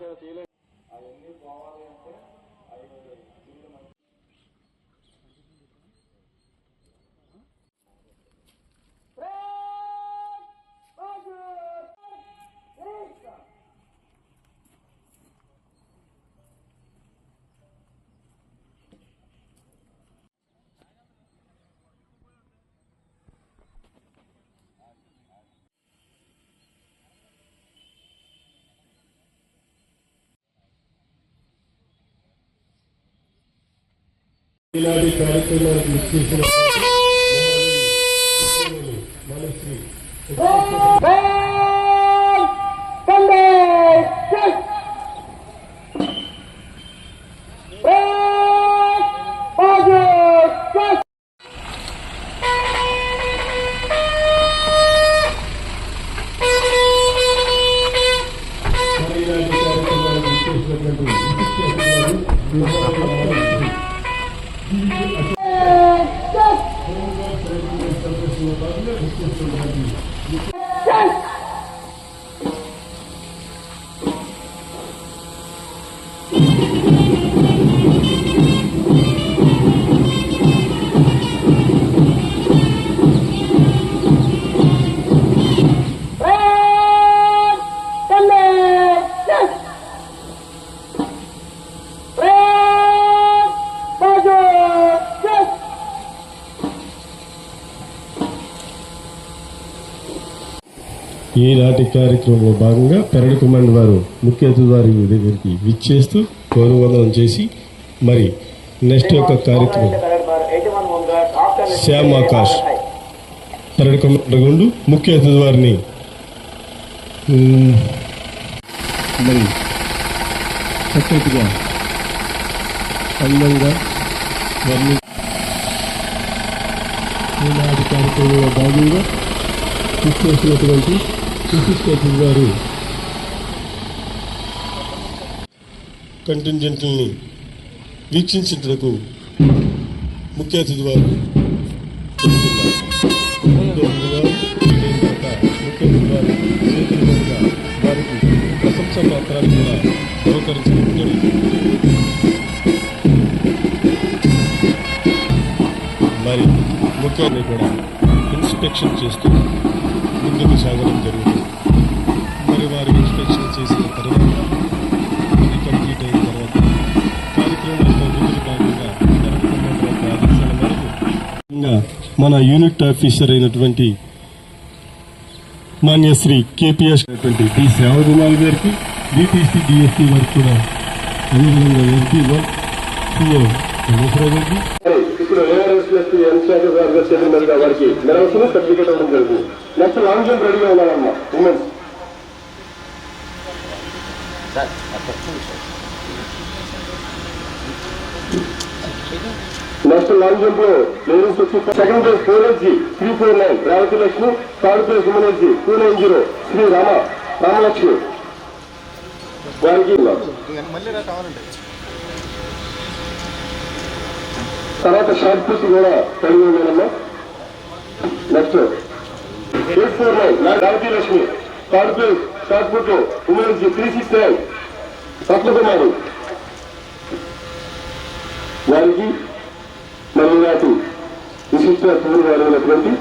అవన్నీ పోవాలి అంటే ఈనాటి కార్యక్రమానికి ఇచ్చేసిన మనశ్రీ ఈనాటి కార్యక్రమంలో భాగంగా పెరడి కమాండ్ వారు ముఖ్య అతిథి వారి దగ్గరికి విచ్చేస్తూ గౌరవవందనం చేసి మరి నెక్స్ట్ యొక్క కార్యక్రమం శ్యామ్ ఆకాష్ పెరడి కమాండ్ గుండు ముఖ్య అతిథి వారిని మరి చక్కటిగా అందంగా ఈనాటి కార్యక్రమంలో భాగంగా చేసినటువంటి విశిష్ట గారు కంటింజెంట్ని వీక్షించేందుకు ముఖ్య అతిథి వారు వారికి ప్రశంసా పత్రాలు కూడా బహుకరించడం జరిగింది. మరి ముఖ్యంగా కూడా ఇన్స్పెక్షన్ చేస్తూ ముందుకు సాగడం జరుగుతుంది. మరి వారికి ఇన్స్పెక్షన్ చేసిన తర్వాత అది కంప్లీట్ అయిన తర్వాత కార్యక్రమంలో ముందుకు భాగంగా ఆదేశాల మేరకు మన యూనిట్ ఆఫీసర్ అయినటువంటి మాన్య శ్రీ కేపీఎస్ అయినటువంటి డి శ్యామకుమార్ గారికి డిటిసి డిఎస్సి వారికి కూడా అదేవిధంగా ఎంపీఓ సిఓ చంద్రశేఖర్ గారికి ఇప్పుడు వారికి నిరవసన సర్టిఫికేట్ అవ్వడం జరుగుతుంది. నెక్స్ట్ లాంగ్ జంప్ రెడీగా ఉన్నారమ్మా ఉమెన్స్. నెక్స్ట్ లాంగ్ జంప్ లో లేడీస్ వచ్చి second place 4HG 349 Revathi Lakshmi, third place women's 290 Sri Ramalakshmi వారికి తర్వాత షార్ట్ పుట్ కూడా కలిగి ఉన్నానమ్మా. Next 849 Revathi Lakshmi, third place shot put women's 369 Ratnakumari వారికి మరి నాటి విశిష్ట పూర్వ అయినటువంటి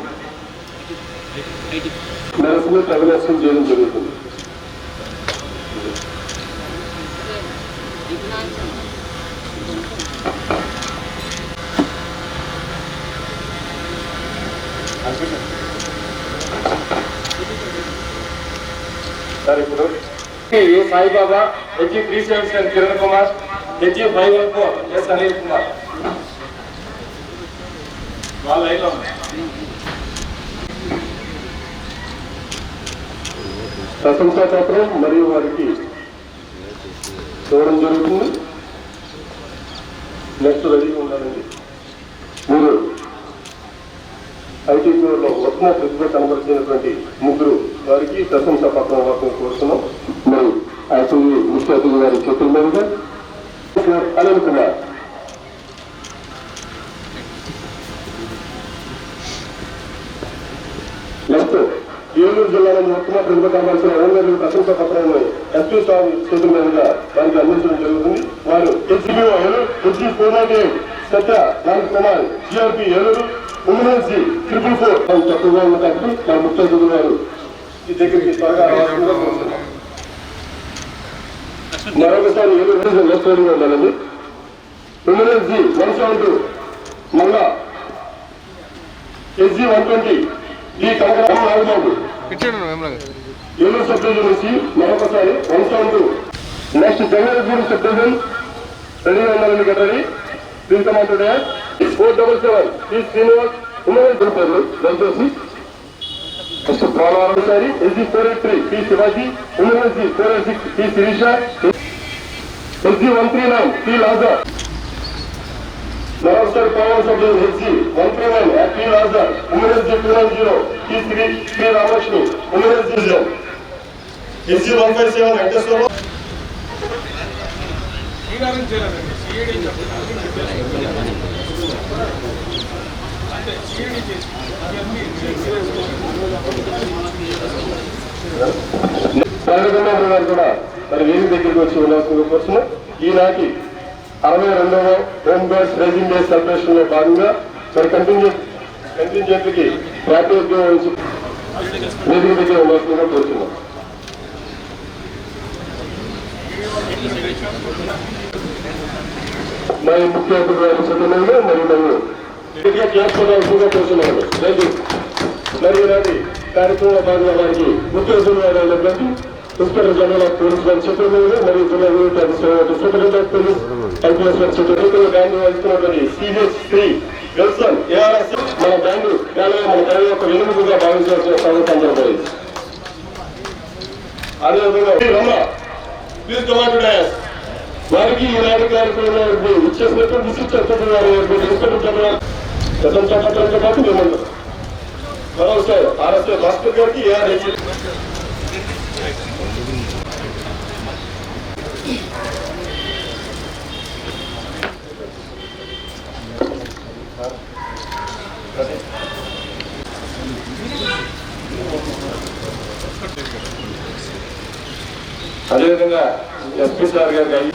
నరసింహ ప్రవేశం చేయడం జరుగుతుంది. సార్ ఇప్పుడు A Saibaba HG 377 Kiran Kumar, HG 514 S Anil Kumar వాళ్ళ లైన్లో ప్రశంసా పత్రం మరియు వారికి చూడడం జరుగుతుంది. నెక్స్ట్ రెడీగా ఉండాలండి. మీరు ఐటీ లో ఉత్తమ ప్రతిభ కనబరిచినటువంటి ముగ్గురు వారికి ప్రశంసా పత్రం వారిని కోరుతున్నాం. మరి ఐటీ ముఖ్య అతిథి గారి చేతుల మీదుగా అనిల్ కుమార్, నెక్స్ట్ ఏలూరు జిల్లాలో మొత్తం ప్రతిభ కనబరిచిన ఓనర్లు ప్రశంసా పత్రాలను ఎస్పీ స్వామి చేతుల మీదుగా వారికి అందించడం జరుగుతుంది. వారు హెచ్బిఓ ఏలూరు, హెచ్బి 498 సత్య రామ్ కుమార్, జిఆర్పి ఏలూరు, ఉమెన్స్ 444 చక్కగా ఉన్న కాబట్టి మా ముఖ్య అతిథులు వారు ఈ దగ్గరికి త్వరగా రావాల్సిందిగా కోరుతున్నాం. మరొకసారి ఏలూరు రెస్టారెంట్ ఉండాలండి. ఉమెన్స్ 172 మళ్ళా SG 120 ఈ కనకరామ నాగబాబు ఏలూరు సబ్ డివిజన్ నుంచి మరొకసారి 172. నెక్స్ట్ జగన్ సబ్ డివిజన్ రెడీగా ఉండాలని కట్టండి. ప్లీజ్ కమాండ్ 477 ఈ శ్రీనివాస్ ఉమెన్స్ పేర్లు దయచేసి. నెక్స్ట్ పోలవరంసారి SG 483 P Shivaji, women's 486 P Sirisha, SG 139 P Laja. మరొకసారి Polavaram sub division SG 139 P Laja, women's 290 P Sri Ramalakshmi, women's SG 157 Venkateswararao. Chandrababu గారు కూడా మరి వేదిక దగ్గరికి వచ్చి ఉండాల్సిన కోసం ఈనాటి 62వ home guards raising day celebration లో భాగంగా మరి కంటింజెంట్కి ప్రాతినిధ్యం వహించి వేదిక దగ్గర ఉండాల్సిందిగా కోరుతున్నాం. మరి ముఖ్య అతిథులు సభ్యులంగా మరి చేసుకోవాల్సిందిగా కోరుతున్నాము. మరి ఈనాటి కార్యక్రమంలో భాగంగా వారికి ముఖ్య అతిథులు అయినటువంటి ఇన్స్పెక్టర్ జనరల్ ఆఫ్ పోలీస్ వారి చిత్రమేలు మరియు జిల్లా సూపరింటెండెంట్ ఆఫ్ పోలీస్ ఐపీఎస్ వారి చిత్ర బ్యాండ్ వహిస్తున్నటువంటి CH3 విల్సన్ ARS మన బ్యాండ్ మన తన యొక్క వెనుముగా భావించాల్సిన సందర్భం. అదేవిధంగా రమ ప్లీజ్ కమాండ్ వారికి ఈనాటి కార్యక్రమంలో ఇచ్చేసినటువంటి ఇన్స్పెక్టర్ జనరల్ చట్టంతో పాటు మేమంటాం. మరోసారి RSA భాస్కర్ గారికి ARS అదేవిధంగా SP సార్ గారికి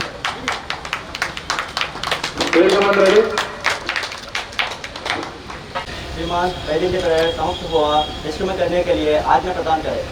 श्रीमान पहले की तरह समाप्त हुआ निष्क्रमण करने के लिए आज्ञा प्रदान करें।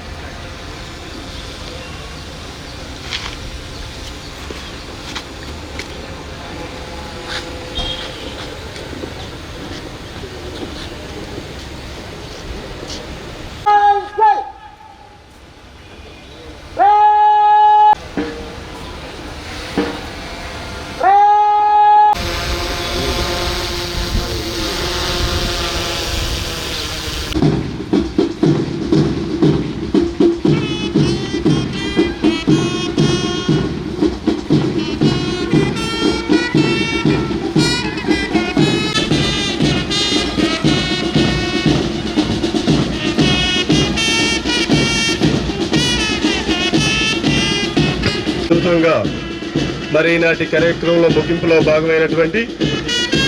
మరి ఈనాటి కార్యక్రమంలో ముగింపులో భాగమైనటువంటి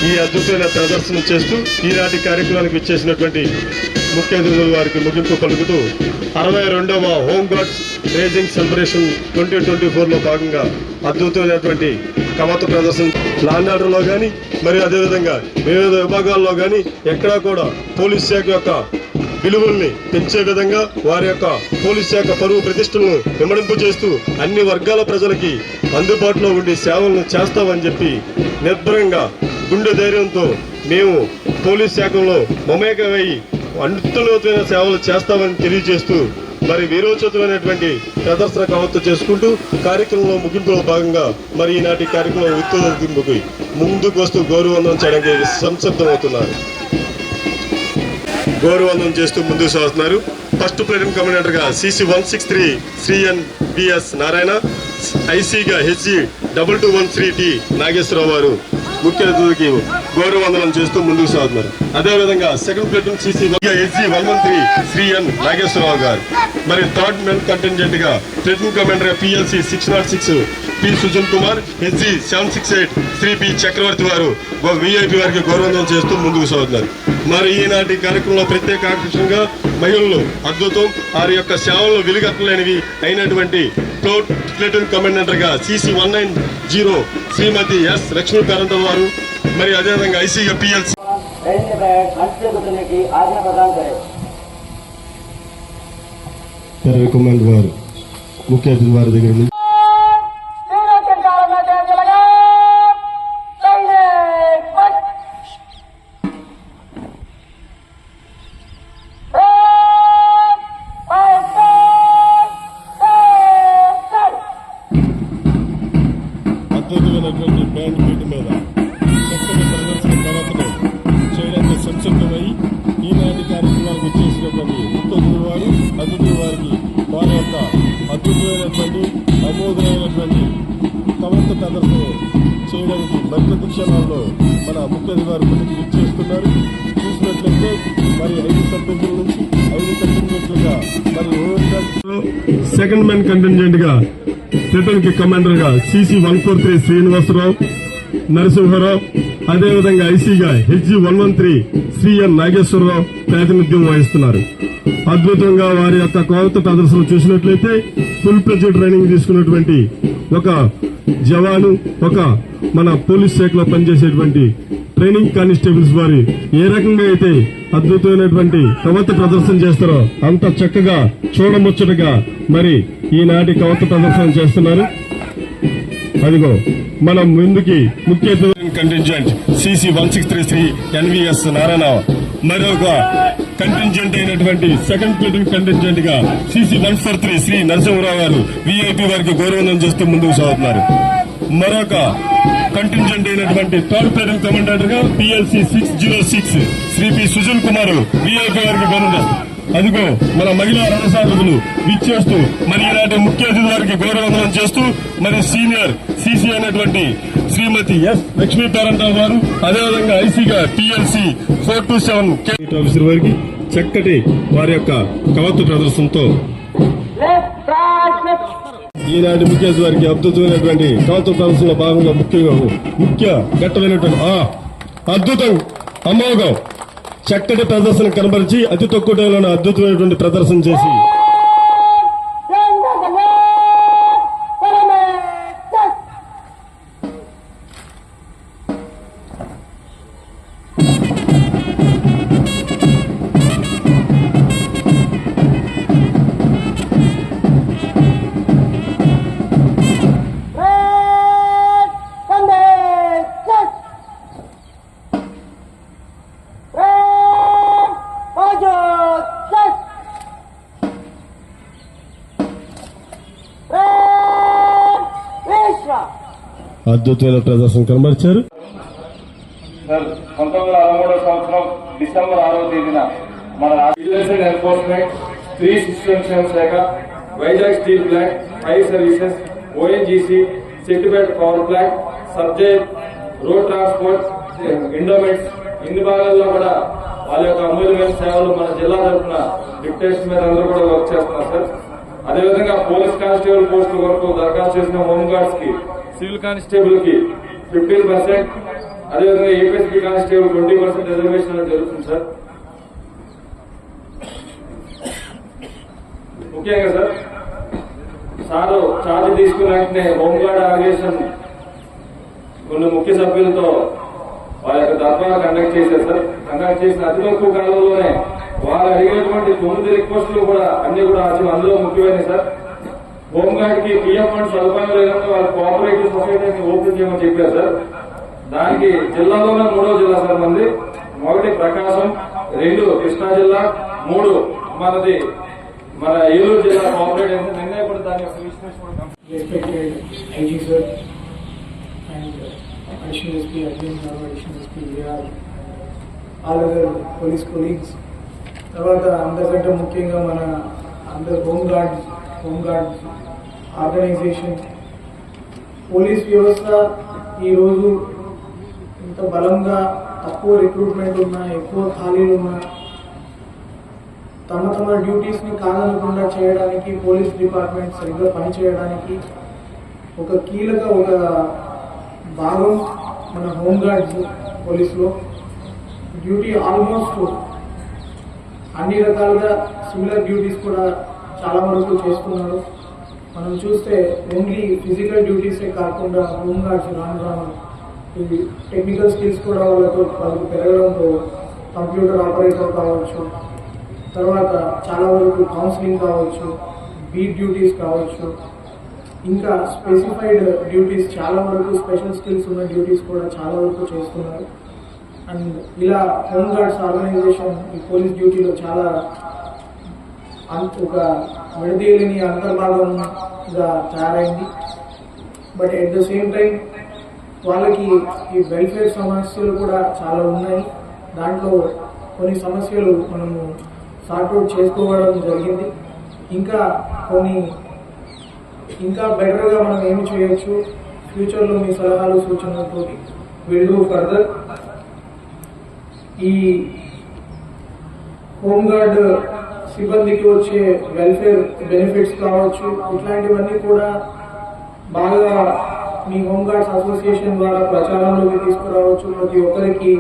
ఈ అద్భుతమైన ప్రదర్శన చేస్తూ ఈనాటి కార్యక్రమానికి ఇచ్చేసినటువంటి ముఖ్య అతిథుల వారికి ముగింపు పలుకుతూ 62వ హోమ్ గార్డ్స్ రేజింగ్ సెలబ్రేషన్ 2024లో భాగంగా అద్భుతమైనటువంటి కవాతు ప్రదర్శన లాండ్ ఆర్డర్లో కానీ మరి అదేవిధంగా వివిధ విభాగాల్లో కానీ ఎక్కడా కూడా పోలీస్ శాఖ యొక్క విలువల్ని పెంచే విధంగా వారి యొక్క పోలీస్ శాఖ పరువు ప్రతిష్టలను విమడింపు చేస్తూ అన్ని వర్గాల ప్రజలకి అందుబాటులో ఉండి సేవలను చేస్తామని చెప్పి నిర్భయంగా గుండె ధైర్యంతో మేము పోలీస్ శాఖలో మమేకమై అత్యున్నతమైన సేవలు చేస్తామని తెలియజేస్తూ మరి వీరోచితమైనటువంటి ప్రదర్శన కవత్తు చేసుకుంటూ కార్యక్రమంలో ముగింపులో భాగంగా మరి ఈనాటి కార్యక్రమం ఉత్తర్వుకి ముందుకు వస్తూ గౌరవవందనం చేయడానికి సంసిద్ధమవుతున్నారు. గౌరవవందనం చేస్తూ ముందుకు సాగుతున్నారు. ఫస్ట్ ప్లేటెంట్ కమాండర్ గా CC 163 శ్రీ NBS నారాయణ, IC-గా HG 2213T నాగేశ్వరరావు వారు ముఖ్య అతిథికి గౌరవవందనం చేస్తూ ముందుకు సాగుతున్నారు. అదేవిధంగా second platoon CC HG 113 Sri N Nageswararao గారు, మరి థర్డ్ మెన్ కంటింజెంట్ గా platoon commander PLC 606 P Sujan Kumar, HG 768 Sri P Chakravarthi వారు VIP వారికి గౌరవవందనం చేస్తూ ముందుకు సాగుతున్నారు. మరి ఈనాటి కార్యక్రమంలో ప్రత్యేక ఆకర్షణగా మహిళలు అద్భుతం వారి యొక్క సేవల్లో వెలుగట్టలేనివి అయినటువంటి ప్లేటూన్ కమాండెంటర్ గా CC 190 శ్రీమతి ఎస్ లక్ష్మీ పేరంటల్ వారు, మరి అదేవిధంగా ఐసీగా PLC ट्रेन के बैग मंच से गुजरने की आज्ञा प्रदान करें। కమాండ్ వారు ముఖ్య అతిథి వారి దగ్గర నుంచి అద్భుతమైనటువంటి బ్యాండ్ బీట్ మీద చక్కని ప్రదర్శన ప్రవర్తన చేయడానికి సంసిద్ధమై ఈనాటి కార్యక్రమానికి చేసినటువంటి ముఖ్య వారు అతిథుల వారికి వారి యొక్క అద్భుతమైనటువంటి అమోఘమైనటువంటి కవంత ప్రదర్శన చేయడానికి మరికొద్ది క్షణాల్లో మన ముఖ్య అతిథి వారు మనకి ఇచ్చేస్తున్నారు. చూసినట్లయితే మరి 5 సభ్యుల నుంచి 5 కంటింజెంట్లుగా మరి సెకండ్ మ్యాన్ కంటింజెంట్ గా ప్లేటూన్ కమాండర్ గా CC 143 శ్రీనివాసరావు నరసింహారావు, అదేవిధంగా ఐసీగా HG 113 శ్రీ ఎన్ నాగేశ్వరరావు ప్రాతినిధ్యం వహిస్తున్నారు. అద్భుతంగా వారి యొక్క కొత్త ప్రదర్శన చూసినట్లయితే ఫుల్ ప్లెడ్జ్ ట్రైనింగ్ తీసుకున్నటువంటి ఒక జవాను, ఒక మన పోలీస్ శాఖలో పనిచేసేటువంటి ట్రైనింగ్ కానిస్టేబుల్స్ వారి ఏ రకంగా అయితే అద్భుతమైనటువంటి కవత ప్రదర్శన చేస్తారో అంత చక్కగా చూడముచ్చటగా మరి ఈనాటి కవత ప్రదర్శన చేస్తున్నారు. అదిగో మనం ముందుకి ముఖ్య కంటింజెంట్ CC 163 NVS నారాయణ, మరొక కంటింజెంట్ అయినటువంటి సెకండ్ ప్లేటూన్ కంటింజెంట్ గా CC 143 శ్రీ నరసింహరావు గారు VIP వారికి గౌరవం చేస్తూ ముందుకు సాగుతున్నారు. మరొక కంటింజెంట్ అయినటువంటి థర్డ్ ప్లేటూన్ కమాండర్ గా PLC 606 Shri P Sujan Kumar VIP వారికి గౌరవం. అదిగో మన మహిళా రణసాధకులు విచ్చేస్తూ మరి ఇలాంటి ముఖ్య అతిథి వారికి గౌరవం చేస్తూ మరి సీనియర్ CC అయినటువంటి శ్రీమతి ఎస్ లక్ష్మీ పేరంటల్ వారు, అదేవిధంగా ఐసీగా PLC 427 ఆఫీసర్ వారికి చక్కటి వారి యొక్క కవత్తు ప్రదర్శనతో ఈనాటి ముఖ్య అతిథి వారికి అద్భుతమైనటువంటి కవత్తు ప్రదర్శనలో భాగంగా ముఖ్య ఘట్టమైనటువంటి అద్భుతం అమోఘం చక్కటి ప్రదర్శన కనబరిచి అతి తక్కువ టైంలో అద్భుతమైనటువంటి ప్రదర్శన చేసి అద్భుతమైన ప్రదర్శన కనబరిచారు. 1963 సంవత్సరం డిసెంబర్ 6వ తేదీన మన విజిలెన్స్ అండ్ ఎన్ఫోర్స్మెంట్, స్త్రీ శిశు సంక్షేమ శాఖ, Vizag steel plant, fire services, ONGC, Siddipet power plant, subject, road transport, endowments ఇన్ని భాగాల్లో కూడా వాళ్ళ యొక్క అమూల్యమైన సేవలు మన జిల్లా తరఫున డిప్యూటేషన్ మీద అందరూ కూడా వర్క్ చేస్తున్నారు సార్. అదేవిధంగా పోలీస్ కానిస్టేబుల్ పోస్టుల వరకు దరఖాస్తు చేసిన హోంగార్డ్స్ కి, సివిల్ కానిస్టేబుల్ కి 15%, అదేవిధంగా APSP కానిస్టేబుల్ 20% రిజర్వేషన్ అనేది జరుగుతుంది సార్. ముఖ్యంగా సార్ ఛార్జ్ తీసుకున్న వెంటనే హోంగార్డ్ ఆర్గనైజేషన్ కొన్ని ముఖ్య సభ్యులతో వాళ్ళ యొక్క దర్బార్ కండక్ట్ చేశారు సార్. కండక్ట్ చేసిన అతి తక్కువ కాలంలోనే వాళ్ళు అడిగినటువంటి 9 రిక్వెస్టులు కూడా అన్ని కూడా అందులో ముఖ్యమైనవి సార్. హోంగార్డ్ కి PF ఫండ్ సదుపాయం లేదంటే వాళ్ళ కోఆపరేటివ్ సొసైటీని ఓపెన్ చేయమని చెప్పారు సార్. దానికి జిల్లాలోనే 3వ జిల్లా సార్ మంది. 1 ప్రకాశం, 2 కృష్ణా జిల్లా, 3 మన ఏలూరు జిల్లా కోఆపరేట్ అయితే నిన్న కూడా దాని యొక్క respected IG sir and additional SP, additional SP, all other police colleagues. తర్వాత అందరికంటే ముఖ్యంగా మన అందరు హోంగార్డ్ ఆర్గనైజేషన్, పోలీస్ వ్యవస్థ ఈరోజు ఇంత బలంగా తక్కువ రిక్రూట్మెంట్ ఉన్నా, ఎక్కువ ఖాళీలు ఉన్నా తమ డ్యూటీస్ని కాదనకుండా చేయడానికి పోలీస్ డిపార్ట్మెంట్ సరిగ్గా పనిచేయడానికి ఒక కీలక భాగం మన హోంగార్డ్స్ పోలీసులో. డ్యూటీ ఆల్మోస్ట్ అన్ని రకాలుగా సిమిలర్ డ్యూటీస్ కూడా చాలా వరకు చేస్తున్నారు. మనం చూస్తే ఓన్లీ ఫిజికల్ డ్యూటీసే కాకుండా హోమ్ గార్డ్స్ రాను ఇది టెక్నికల్ స్కిల్స్ కూడా వాళ్ళకి పెరగడంతో కంప్యూటర్ ఆపరేటర్ కావచ్చు, తర్వాత చాలా వరకు కౌన్సిలింగ్ కావచ్చు, బీట్ డ్యూటీస్ కావచ్చు, ఇంకా స్పెసిఫైడ్ డ్యూటీస్ చాలా వరకు స్పెషల్ స్కిల్స్ ఉన్న డ్యూటీస్ కూడా చాలా వరకు చేస్తున్నారు. అండ్ ఇలా హోమ్ గార్డ్స్ ఆర్గనైజేషన్ ఈ పోలీస్ డ్యూటీలో చాలా ఒక విడదీయలేని అంతర్భాగంగా తయారైంది. But at the same time వాళ్ళకి ఈ వెల్ఫేర్ సమస్యలు కూడా చాలా ఉన్నాయి. దాంట్లో కొన్ని సమస్యలు మనము సార్ట్అవుట్ చేసుకోవడం జరిగింది. ఇంకా బెటర్గా మనం ఏమి చేయొచ్చు, ఫ్యూచర్లో మీ సలహాలు సూచనలతో విల్ డూ ఫర్దర్. ఈ హోంగార్డ్ సిబ్బందికి వచ్చే వెల్ఫేర్ బెనిఫిట్స్ కావచ్చు, ఇట్లాంటివన్నీ కూడా బాగా మీ హోంగార్డ్స్ అసోసియేషన్ ద్వారా ప్రచారంలోకి తీసుకురావచ్చు, ప్రతి ఒక్కరికి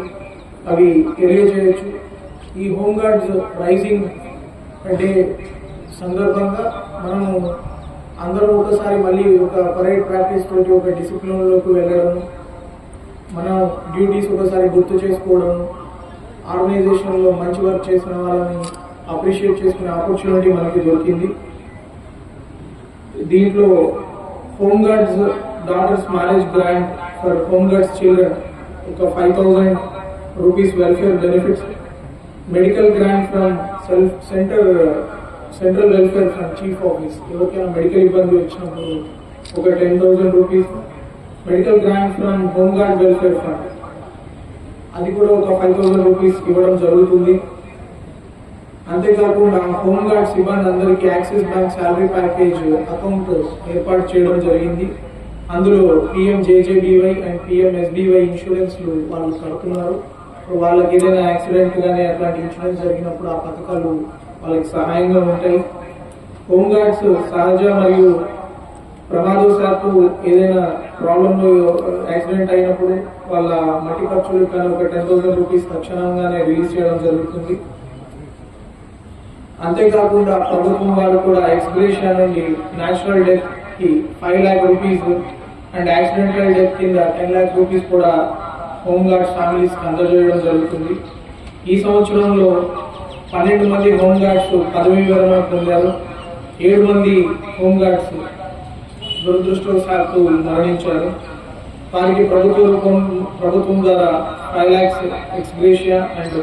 అవి తెలియజేయచ్చు. ఈ హోంగార్డ్స్ రైజింగ్ డే సందర్భంగా మనము అందరం ఒకసారి మళ్ళీ ఒక పరేడ్ ప్రాక్టీస్ తోటి ఒక డిసిప్లిన్లోకి వెళ్ళడం, మన డ్యూటీస్ ఒకసారి గుర్తు చేసుకోవడం, ఆర్గనైజేషన్లో మంచి వర్క్ చేసిన వాళ్ళని అప్రిషియేట్ చేసుకునే ఆపర్చునిటీ మనకి దొరికింది. దీంట్లో home guards daughters marriage grant for home guards children ఒక 5,000 rupees welfare benefits, medical grant from central welfare from chief office, ఎవరికైనా మెడికల్ ఇబ్బంది వచ్చినప్పుడు ఒక 10,000 rupees, medical grant from home guard welfare fund అది కూడా ఒక 5,000 రూపీస్ ఇవ్వడం జరుగుతుంది. అంతేకాకుండా హోంగార్డ్ సిబ్బంది అందరికీ axis bank salary package account ఏర్పాటు చేయడం జరిగింది. అందులో PMJJBY అండ్ PMSBY ఇన్సూరెన్స్లు వాళ్ళు కడుతున్నారు. వాళ్ళకి ఏదైనా యాక్సిడెంట్ కానీ అట్లాంటి ఇన్సూరెన్స్ జరిగినప్పుడు ఆ పథకాలు వాళ్ళకి సహాయంగా ఉంటాయి. హోంగార్డ్స్ సహజ మరియు ప్రమాదవశాత్తు ఏదైనా ప్రాబ్లంలో యాక్సిడెంట్ అయినప్పుడు వాళ్ళ మట్టి ఖర్చులకు కానీ ఒక 10,000 రూపీస్ తక్షణంగానే రిలీజ్ చేయడం జరుగుతుంది. అంతేకాకుండా ప్రభుత్వం వారు కూడా ఎక్స్గ్రేషియా నుండి నేచురల్ డెత్ కి 5 lakh rupees and accidental death కింద 10 lakh రూపీస్ కూడా హోంగార్డ్స్ ఫ్యామిలీస్ కి అందజేయడం జరుగుతుంది. ఈ సంవత్సరంలో 12 మంది హోంగార్డ్స్ పదవీ విరమణ పొందారు. 7 మంది హోంగార్డ్స్ దురదృష్టవశాత్తు మరణించారు. వారికి ప్రభుత్వం ద్వారా 5 lakhs ex gratia and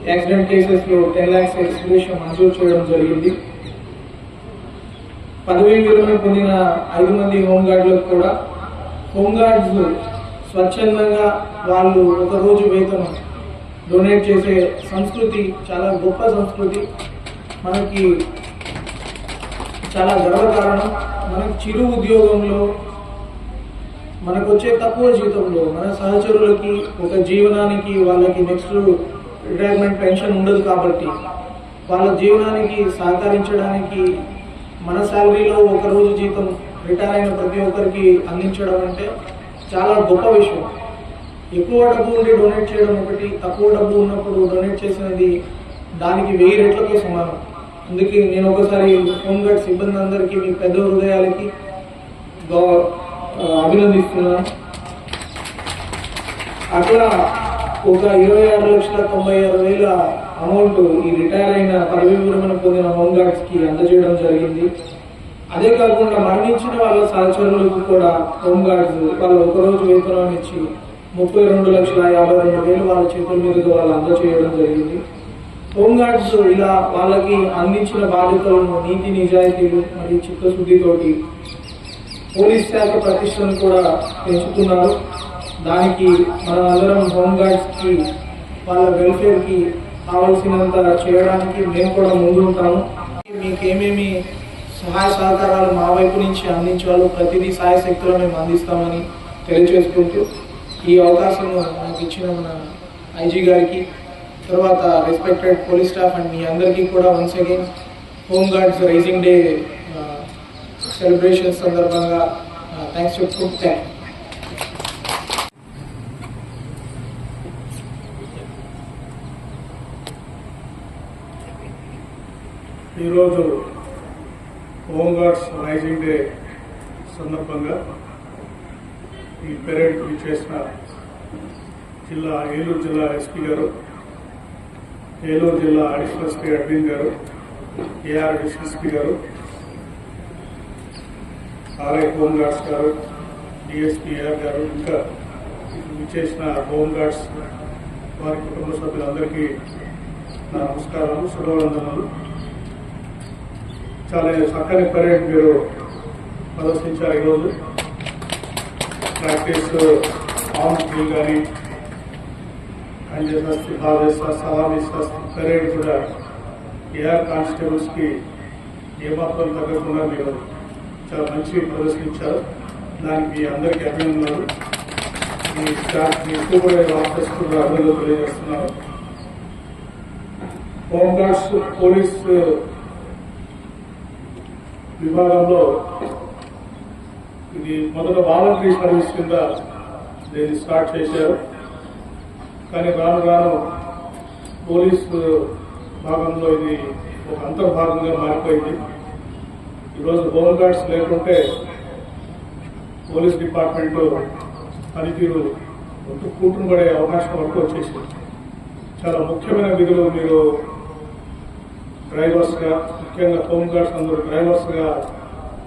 accident cases లో 10 lakhs ఎక్స్గ్రేషియా మంజూరు చేయడం జరిగింది. పదవీ విరమణ పొందిన 5 మంది హోంగార్డులకు కూడా హోంగార్డ్స్ స్వచ్ఛందంగా వాళ్ళు ఒక రోజు వేతనం డొనేట్ చేసే సంస్కృతి చాలా గొప్ప సంస్కృతి. మనకి చాలా గర్వకారణం. మనకి చిరు ఉద్యోగంలో మనకు వచ్చే తక్కువ జీతంలో మన సహచరులకి ఒక జీవనానికి వాళ్ళకి నెక్స్ట్ రిటైర్మెంట్ పెన్షన్ ఉండదు కాబట్టి వాళ్ళ జీవనానికి సహకరించడానికి మన శాలరీలో ఒక రోజు జీతం రిటైర్ అయిన ప్రతి ఒక్కరికి అందించడం అంటే చాలా గొప్ప విషయం. ఎక్కువ డబ్బు ఉండి డొనేట్ చేయడం ఒకటి, తక్కువ డబ్బు ఉన్నప్పుడు డొనేట్ చేసినది దానికి 1000 రెట్లతో సమానం. అందుకే నేను ఒకసారి హోంగార్డ్ సిబ్బంది అందరికీ మీ పెద్ద హృదయాలకి అభినందిస్తున్నాను. అట్లా ఒక 26,96,000 అమౌంట్ ఈ రిటైర్ అయిన పదవీ విరమణ పొందిన హోంగార్డ్స్ కి అందజేయడం జరిగింది. అదే కాకుండా మరణించిన వాళ్ళ సహచరులకు కూడా హోంగార్డ్స్ వాళ్ళు ఒకరోజు వేతనాన్ని ఇచ్చి 32,52,000 వాళ్ళ చేతుల మీదుగా వాళ్ళు అందజేయడం జరిగింది. హోంగార్డ్స్ ఇలా వాళ్ళకి అందించిన బాధ్యతలను నీతి నిజాయితీలు మరియు చిత్తశుద్ధితోటి పోలీస్ శాఖ ప్రతిష్టను కూడా పెంచుతున్నారు. దానికి మనం అందరం హోంగార్డ్స్ కి వాళ్ళ వెల్ఫేర్ కి కావాల్సినంత చేయడానికి మేము కూడా ముందుంటాము. మీకు ఏమేమి సహాయ సహకారాలు మా వైపు నుంచి అందించాలో ప్రతిదీ సాయశక్తులు మేము అందిస్తామని తెలియజేసుకుంటూ ఈ అవకాశం నాకు ఇచ్చిన మన ఐజీ గారికి, తర్వాత రెస్పెక్టెడ్ పోలీస్ స్టాఫ్ అండ్ మీ అందరికీ కూడా once again home guards raising day celebrations సందర్భంగా థ్యాంక్స్ చెప్పుకుంటూ ఈరోజు హోంగార్డ్స్ రైజింగ్ డే సందర్భంగా ఈ పెరేడ్ చేసిన ఏలూరు జిల్లా ఎస్పీ గారు, ఏలూరు జిల్లా అడిషనల్ ఎస్పీ అరవింద్ గారు, ఏఆర్ అడిషనల్ ఎస్పీ గారు, ఆర్ఐ హోంగార్డ్స్ గారు, డిఎస్పీ ఏఆర్ గారు, ఇంకా చేసిన హోంగార్డ్స్ వారి కుటుంబ సభ్యులందరికీ నా నమస్కారాలు, శుభవందనాలు. చాలా చక్కని పరేడ్ మీరు ప్రదర్శించారు. ఈరోజు ప్రాక్టీస్ ఆర్మ్స్ డ్రిల్ కానీ అంజేశాస్త్రి, సలామీ శాస్త్రి పరేడ్ కూడా ఏఆర్ కానిస్టేబుల్స్కి ఏమాత్రం తగ్గకుండా మీరు చాలా మంచి ప్రదర్శించారు. దానికి అందరికీ అభినందనలు. మీ స్టాఫ్, మీ సూపర్వైజర్ ఆఫీసర్స్ కూడా అభినందనలు తెలియజేస్తున్నారు. హోంగార్డ్స్ పోలీస్ విభాగంలో ఇది మొదట వాలంటరీ సర్వీస్ కింద దీన్ని స్టార్ట్ చేశారు. కానీ రాను రాను పోలీస్ భాగంలో ఇది ఒక అంతర్భాగంగా మారిపోయింది. ఈరోజు హోంగార్డ్స్ లేకుంటే పోలీస్ డిపార్ట్మెంట్ పనితీరు కూటును పడే అవకాశం వరకు వచ్చేసింది. చాలా ముఖ్యమైన విధులు మీరు డ్రైవర్స్గా, ముఖ్యంగా హోంగార్డ్స్ అందరూ డ్రైవర్స్గా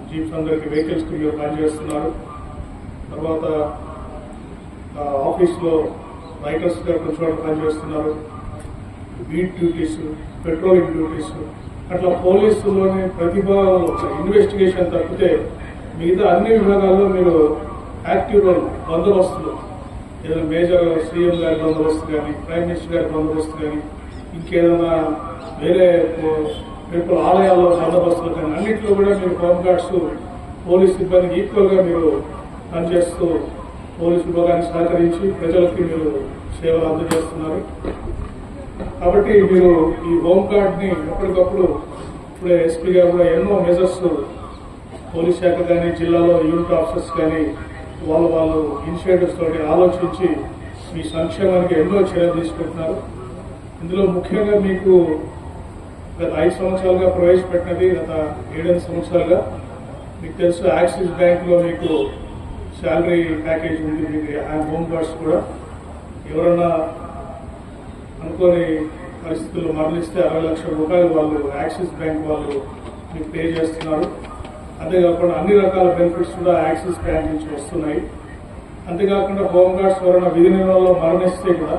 జీప్స్ అందరికి వెహికల్స్కి మీరు పనిచేస్తున్నారు. తర్వాత ఆఫీస్లో రైటర్స్గా కొంచెం పనిచేస్తున్నారు. బీట్ డ్యూటీస్, పెట్రోలింగ్ డ్యూటీస్, అట్లా పోలీసులోని ప్రతిభావంలో ఇన్వెస్టిగేషన్ తప్పితే మిగతా అన్ని విభాగాల్లో మీరు యాక్టివ్ రోల్, బందోబస్తులు, ఏదైనా మేజర్ సీఎం గారి బందోబస్తు కానీ, ప్రైమ్ మినిస్టర్ గారి బందోబస్తు కానీ, ఇంకేదైనా వేరే పీపుల్ ఆలయాల్లో బందోబస్తులు కానీ అన్నింటిలో కూడా మీరు హోంగార్డ్స్ పోలీస్ సిబ్బందికి ఈక్వల్గా మీరు పనిచేస్తూ పోలీసు విభాగాన్ని సహకరించి ప్రజలకి మీరు సేవలు అందజేస్తున్నారు. కాబట్టి మీరు ఈ హోంగార్డ్ని ఎప్పటికప్పుడు, ఇప్పుడే ఎస్పీ గారు కూడా ఎన్నో మెజర్స్ పోలీస్ శాఖ కానీ, జిల్లాలో యూనిట్ ఆఫీసర్స్ కానీ వాళ్ళు ఇనిషియేటివ్స్ తోటి ఆలోచించి మీ సంక్షేమానికి ఎన్నో చర్యలు తీసుకుంటున్నారు. ఇందులో ముఖ్యంగా మీకు గత 5 సంవత్సరాలుగా ప్రవేశపెట్టినది, గత 7 సంవత్సరాలుగా మీకు తెలుసు యాక్సిస్ బ్యాంక్లో మీకు శాలరీ ప్యాకేజ్ ఉంది. మీకు హోంగార్డ్స్ కూడా ఎవరన్నా అనుకోని పరిస్థితుల్లో మరణిస్తే 60 లక్షల రూపాయలు వాళ్ళు యాక్సిస్ బ్యాంక్ వాళ్ళు మీకు పే చేస్తున్నారు. అంతేకాకుండా అన్ని రకాల బెనిఫిట్స్ కూడా యాక్సిస్ బ్యాంక్ నుంచి వస్తున్నాయి. అంతేకాకుండా హోంగార్డ్స్ ఎవరైనా విధి నిర్వహణలో మరణిస్తే కూడా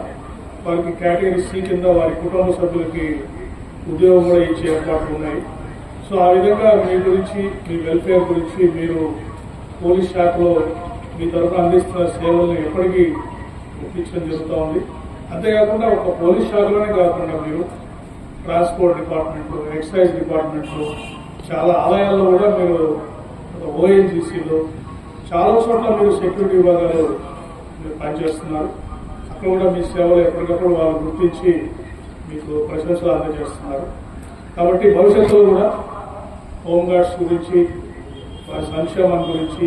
వారికి కేటగిరీ సి కింద వారి కుటుంబ సభ్యులకి ఉద్యోగం కూడా ఇచ్చే ఏర్పాట్లు ఉన్నాయి. సో ఆ విధంగా మీ గురించి, మీ వెల్ఫేర్ గురించి మీరు పోలీస్ శాఖలో మీ తరఫున అందిస్తున్న సేవలను ఎప్పటికీ గుర్తించడం జరుగుతూ ఉంది. అంతేకాకుండా ఒక పోలీస్ శాఖలోనే కాకుండా మీరు ట్రాన్స్పోర్ట్ డిపార్ట్మెంట్లో, ఎక్సైజ్ డిపార్ట్మెంట్లో, చాలా ఆలయాల్లో కూడా మీరు ఓఎన్జీసీలో చాలా చోట్ల మీరు సెక్యూరిటీ విభాగాలు మీరు పనిచేస్తున్నారు. అక్కడ కూడా మీ సేవలు ఎప్పటికప్పుడు వాళ్ళు గుర్తించి మీకు ప్రశంసలు అందజేస్తున్నారు. కాబట్టి భవిష్యత్తులో కూడా హోంగార్డ్స్ గురించి, వారి సంక్షేమం గురించి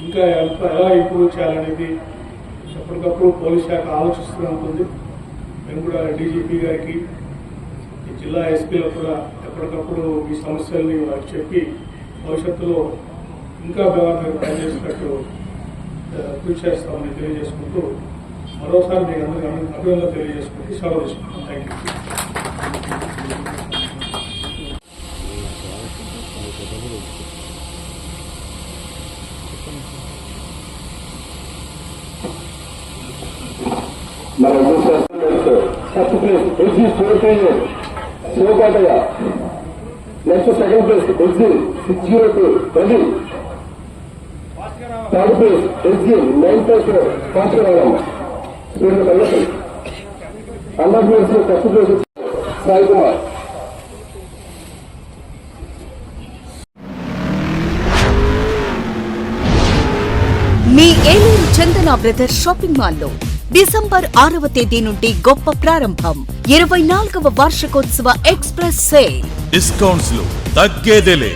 ఇంకా ఎలా ఇంప్రూవ్ చేయాలనేది ఎప్పటికప్పుడు పోలీస్ శాఖ ఆలోచిస్తూ ఉంటుంది. మేము కూడా డీజీపీ గారికి, జిల్లా ఎస్పీలకు కూడా ఎప్పటికప్పుడు ఈ సమస్యల్ని వారికి చెప్పి భవిష్యత్తులో ఇంకా బాగా మీరు పనిచేసినట్టు కృషి చేస్తామని తెలియజేసుకుంటూ మరోసారి మీకు అందరికీ అభినందనలు తెలియజేసుకుంటూ సెలవు తీసుకుంటాం. Thank you. First place SG Sivakotaiah, next second place SG 602 Ravi, third place SG 954 Kasiramamma, student conductor. Under place first place Sai Kumar. మీ ఏలూరు చందన బ్రదర్స్ షాపింగ్ మాల్లో డిసెంబర్ 6వ తేదీ నుండి గొప్ప ప్రారంభం. 24వ వార్షికోత్సవ ఎక్స్ప్రెస్ సేల్. డిస్కౌంట్స్ లో తగ్గేదేలే.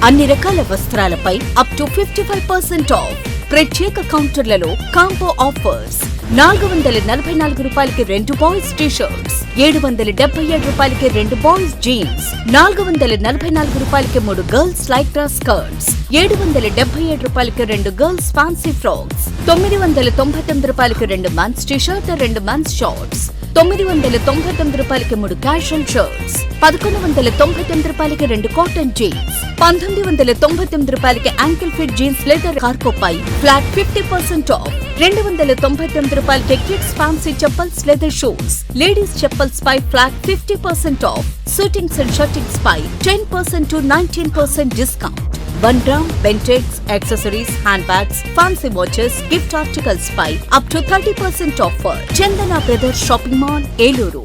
అన్ని రకాల వస్త్రాలపై అప్ టు 55% ఆఫ్. ప్రత్యేక కౌంటర్లలో కాంబో ఆఫర్స్. 444 రూపాయలకి 2 బాయ్స్ టీ షర్ట్స్, 777 రూపాయలకి 2 బాయ్స్ జీన్స్, 444 రూపాయలకి 3 గర్ల్స్ లైక్రా స్కర్ట్స్, 777 రూపాయలకి 2 గర్ల్స్ ఫ్యాన్సీ ఫ్రాక్స్, 999 రూపాయలకి 2 men's T shirt, 2 men's shorts, 999 రూపాయలకి 3 క్యాజువల్ షర్ట్స్, 1199 రూపాయలకి 2 కాటన్ జీన్స్, 1999 రూపాయలకి ankle fit jeans leather cargo పై ఫ్లాట్ 50% ఆఫ్, 299 రూపాయలకి kids fancy chappals leather shoes, ladies chappals పై flat 50% off, shootings and shirtings పై 10% to 19% discount. 1 gram Bentex accessories, handbags, fancy watches, gift articles by up to 30% offer. Chandana Brothers Shopping Mall, Eluru.